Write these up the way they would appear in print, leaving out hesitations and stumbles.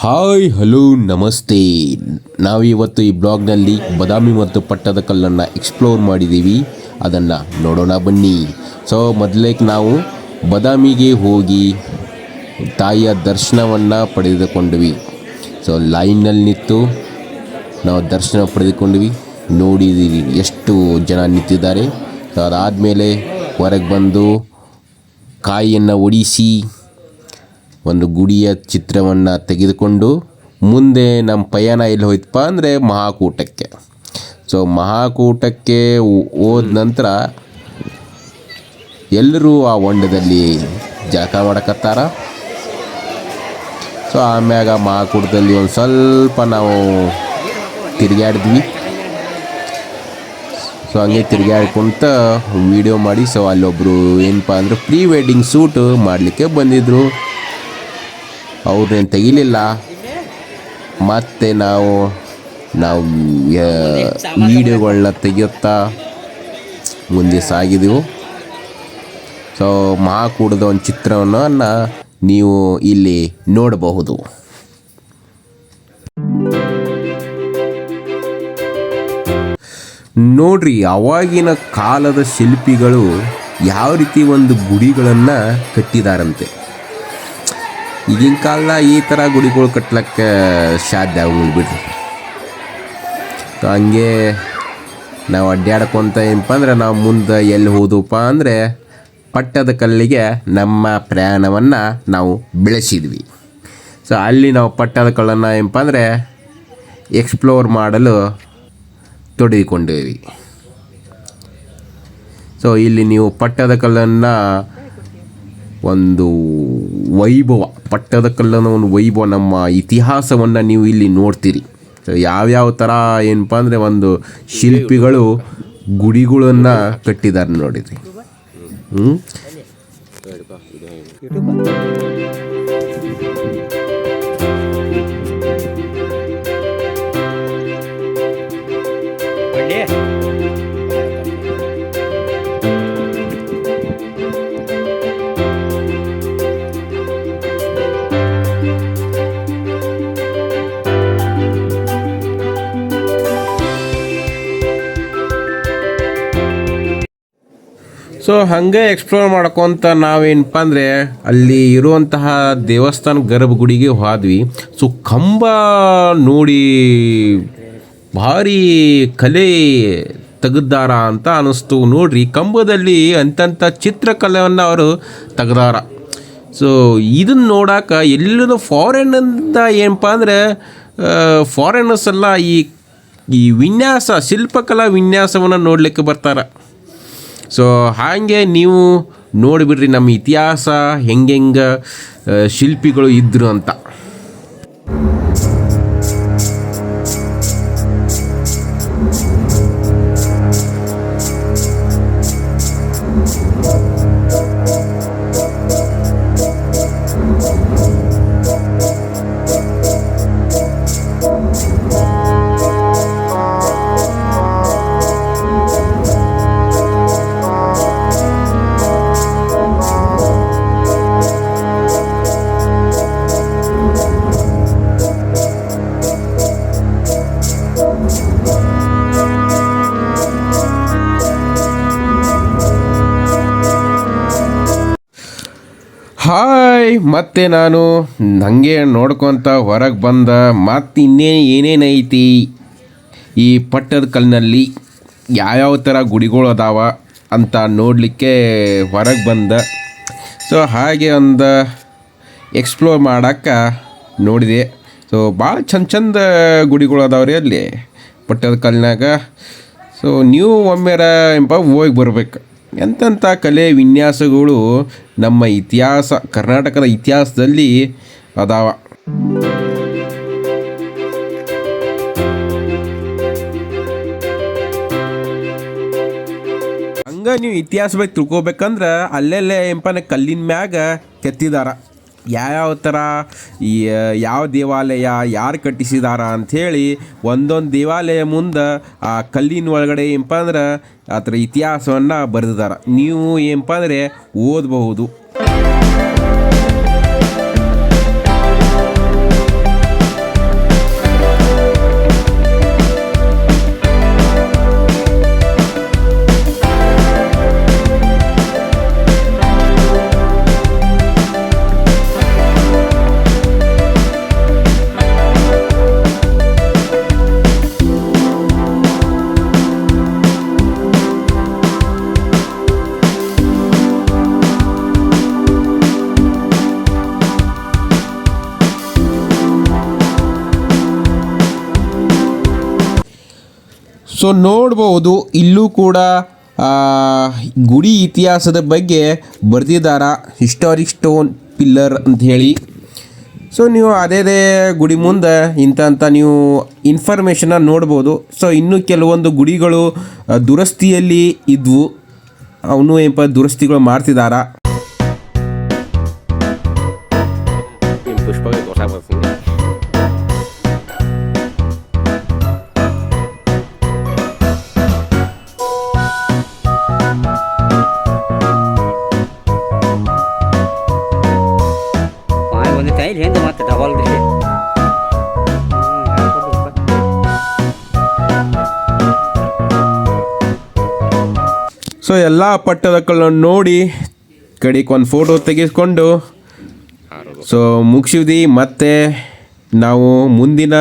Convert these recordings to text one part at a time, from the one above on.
Hi hello ನಮಸ್ತೆ. ನಾವಿವತ್ತು ಈ ಬ್ಲಾಗ್ನಲ್ಲಿ ಬಾದಾಮಿ ಮತ್ತು ಪಟ್ಟದಕಲ್ಲನ್ನು ಎಕ್ಸ್ಪ್ಲೋರ್ ಮಾಡಿದ್ದೀವಿ. ಅದನ್ನು ನೋಡೋಣ ಬನ್ನಿ. ಸೊ ಮೊದಲೇಗೆ ನಾವು ಬಾದಾಮಿಗೆ ಹೋಗಿ ತಾಯಿಯ ದರ್ಶನವನ್ನು ಪಡೆದುಕೊಂಡ್ವಿ. ಸೊ ಲೈನ್ನಲ್ಲಿ ನಿಂತು ನಾವು ದರ್ಶನ ಪಡೆದುಕೊಂಡ್ವಿ. ನೋಡಿದ್ದೀರಿ ಎಷ್ಟು ಜನ ನಿಂತಿದ್ದಾರೆ. ಸೊ ಅದಾದಮೇಲೆ ಹೊರಗೆ ಬಂದು ಕಾಯಿಯನ್ನು ಒಡಿಸಿ ಒಂದು ಗುಡಿಯ ಚಿತ್ರವನ್ನು ತೆಗೆದುಕೊಂಡು ಮುಂದೆ ನಮ್ಮ ಪಯಣ ಎಲ್ಲಿ ಹೋಯ್ತಪ್ಪ ಅಂದರೆ ಮಹಾಕೂಟಕ್ಕೆ. ಸೊ ಮಹಾಕೂಟಕ್ಕೆ ಹೋದ ನಂತರ ಎಲ್ಲರೂ ಆ ಹೊಂಡದಲ್ಲಿ ಜಳಕ ಮಾಡಕತ್ತಾರ. ಸೊ ಆಮ್ಯಾಗ ಮಹಾಕೂಟದಲ್ಲಿ ಒಂದು ಸ್ವಲ್ಪ ನಾವು ತಿರುಗಾಡಿದ್ವಿ. ಸೊ ಹಂಗೆ ತಿರುಗಾಡ್ಕೊಂತ ವೀಡಿಯೋ ಮಾಡಿ. ಸೊ ಅಲ್ಲೊಬ್ಬರು ಏನಪ್ಪ ಅಂದರೆ ಪ್ರೀ ವೆಡ್ಡಿಂಗ್ ಶೂಟ್ ಮಾಡಲಿಕ್ಕೆ ಬಂದಿದ್ದರು. ಅವ್ರನ್ನೇನು ತೆಗಿಲಿಲ್ಲ. ಮತ್ತು ನಾವು ವೀಡಿಯೋಗಳನ್ನ ತೆಗೆಯುತ್ತಾ ಮುಂದೆ ಸಾಗಿದೆವು. ಸೊ ಮಹಾಕೂಟದ ಒಂದು ಚಿತ್ರವನ್ನು ನೀವು ಇಲ್ಲಿ ನೋಡಬಹುದು. ನೋಡ್ರಿ, ಆವಾಗಿನ ಕಾಲದ ಶಿಲ್ಪಿಗಳು ಯಾವ ರೀತಿ ಒಂದು ಗುಡಿಗಳನ್ನು ಕಟ್ಟಿದಾರಂತೆ. ಈಗಿನ ಕಾಲ ಈ ಥರ ಗುಡಿಗಳು ಕಟ್ಲಿಕ್ಕೆ ಸಾಧ್ಯ ಆಗೋದು ಬಿಡ್ರಿ. ಸೊ ಹಂಗೆ ನಾವು ಅಡ್ಡಾಡ್ಕೊತ ಏನಪ್ಪ ಅಂದರೆ ನಾವು ಮುಂದೆ ಎಲ್ಲಿ ಹೋದಪ್ಪ ಅಂದರೆ ಪಟ್ಟದಕಲ್ಲಿಗೆ ನಮ್ಮ ಪ್ರಯಾಣವನ್ನು ನಾವು ಬೆಳೆಸಿದ್ವಿ. ಸೊ ಅಲ್ಲಿ ನಾವು ಪಟ್ಟದಕಲ್ಲನ್ನು ಏನಪ್ಪ ಅಂದರೆ ಎಕ್ಸ್ಪ್ಲೋರ್ ಮಾಡಲು ತೊಡಗಿಕೊಂಡೇವಿ. ಸೊ ಇಲ್ಲಿ ನೀವು ಪಟ್ಟದಕಲ್ಲನ್ನು ಒಂದು ವೈಭವ, ಪಟ್ಟದಕಲ್ಲನ ಒಂದು ವೈಭವ, ನಮ್ಮ ಇತಿಹಾಸವನ್ನು ನೀವು ಇಲ್ಲಿ ನೋಡ್ತೀರಿ. ಸೊ ಯಾವ್ಯಾವ ಥರ ಏನಪ್ಪ ಅಂದರೆ ಒಂದು ಶಿಲ್ಪಿಗಳು ಗುಡಿಗಳನ್ನು ಕಟ್ಟಿದ್ದಾರೆ ನೋಡಿರಿ. ಸೊ ಹಾಗೆ ಎಕ್ಸ್ಪ್ಲೋರ್ ಮಾಡ್ಕೊತ ನಾವೇನಪ್ಪ ಅಂದರೆ ಅಲ್ಲಿ ಇರುವಂತಹ ದೇವಸ್ಥಾನ ಗರ್ಭಗುಡಿಗೆ ಹೋದ್ವಿ. ಸೊ ಕಂಬ ನೋಡಿ ಭಾರಿ ಕಲೆ ತೆಗೆದಾರ ಅಂತ ಅನ್ನಿಸ್ತು. ನೋಡ್ರಿ, ಕಂಬದಲ್ಲಿ ಅಂತಂಥ ಚಿತ್ರಕಲೆಯನ್ನು ಅವರು ತೆಗ್ದಾರ. ಸೊ ಇದನ್ನು ನೋಡೋಕೆ ಎಲ್ಲರೂ ಫಾರಿನ್ನಿಂದ ಏನಪ್ಪ ಅಂದರೆ ಫಾರಿನರ್ಸ್ ಎಲ್ಲ ಈ ವಿನ್ಯಾಸ, ಶಿಲ್ಪಕಲಾ ವಿನ್ಯಾಸವನ್ನು ನೋಡಲಿಕ್ಕೆ ಬರ್ತಾರೆ. ಸೊ ಹಾಗೆ ನೀವು ನೋಡಿಬಿಡ್ರಿ ನಮ್ಮ ಇತಿಹಾಸ ಹೆಂಗೆ ಶಿಲ್ಪಿಗಳು ಇದ್ದರು ಅಂತ. ಹಾಯ್, ಮತ್ತೆ ನಾನು ಹಂಗೆ ನೋಡ್ಕೊತ ಹೊರಗೆ ಬಂದ ಮತ್ತು ಏನೇನೈತಿ ಈ ಪಟ್ಟದಕಲ್ಲಿನಲ್ಲಿ ಯಾವ್ಯಾವ ಥರ ಗುಡಿಗಳು ಅದಾವ ಅಂತ ನೋಡಲಿಕ್ಕೆ ಹೊರಗೆ ಬಂದ. ಸೊ ಹಾಗೆ ಒಂದು ಎಕ್ಸ್ಪ್ಲೋರ್ ಮಾಡೋಕ್ಕೆ ನೋಡಿದೆ. ಸೊ ಭಾಳ ಚಂದ ಗುಡಿಗಳು ಅದಾವ್ರಿ ಅಲ್ಲಿ ಪಟ್ಟದಕಲ್ಲಿನಾಗ. ಸೊ ನೀವು ಒಮ್ಮೆರ ಹೋಗಿ ಬರ್ಬೇಕು. ಎಂತೆಂಥ ಕಲೆ ವಿನ್ಯಾಸಗಳು ನಮ್ಮ ಇತಿಹಾಸ, ಕರ್ನಾಟಕದ ಇತಿಹಾಸದಲ್ಲಿ ಅದಾವ. ಹಂಗೆ ನೀವು ಇತಿಹಾಸ ಬಗ್ಗೆ ತಿಳ್ಕೊಬೇಕಂದ್ರೆ ಅಲ್ಲೆಲ್ಲೇ ಕಲ್ಲಿನ ಮ್ಯಾಗ ಕೆತ್ತಿದಾರ. ಯಾವ್ಯಾವ ಥರ ಯಾವ ದೇವಾಲಯ ಯಾರು ಕಟ್ಟಿಸಿದಾರ ಅಂಥೇಳಿ ಒಂದೊಂದು ದೇವಾಲಯ ಮುಂದೆ ಆ ಕಲ್ಲಿನ ಒಳಗಡೆ ಏನಪ್ಪ ಅಂದ್ರೆ ಆ ಥರ ಇತಿಹಾಸವನ್ನು ಬರೆದಿದ್ದಾರೆ. ನೀವು ಏನಪ್ಪ ಅಂದರೆ ಓದಬಹುದು. ಸೊ ನೋಡ್ಬೋದು ಇಲ್ಲೂ ಕೂಡ ಆ, ಗುಡಿ ಇತಿಹಾಸದ ಬಗ್ಗೆ ಬರೆದಿದ್ದಾರ, ಹಿಸ್ಟಾರಿಕ್ ಸ್ಟೋನ್ ಪಿಲ್ಲರ್ ಅಂತ ಹೇಳಿ. ಸೊ ನೀವು ಅದೇ ಗುಡಿ ಮುಂದೆ ಇಂಥ ನೀವು ಇನ್ಫಾರ್ಮೇಷನ್ನ ನೋಡ್ಬೋದು. ಸೊ ಇನ್ನೂ ಕೆಲವೊಂದು ಗುಡಿಗಳು ದುರಸ್ತಿಯಲ್ಲಿ ಇದ್ವು, ಅವನು ಏನಪ್ಪ ದುರಸ್ತಿಗಳು ಮಾಡ್ತಿದ್ದಾರ. ಒಂದು ಟೈಲ್ ಹಿಂದೆ ಮತ್ತೆ ಡಬಲ್ ಸೊ ಎಲ್ಲ ಪಟ್ಟದಕಲ್ಲನ್ನು ನೋಡಿ ಕಡೆಗೆ ಒಂದು ಫೋಟೋ ತೆಗೆದುಕೊಂಡು ಸೊ ಮುಗಿಸಿದ್ವಿ. ಮತ್ತೆ ನಾವು ಮುಂದಿನ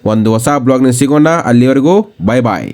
ಒಂದು ಹೊಸ ಬ್ಲಾಗ್ನ ಸಿಗೋಣ. ಅಲ್ಲಿವರೆಗೂ ಬಾಯ್ ಬಾಯ್.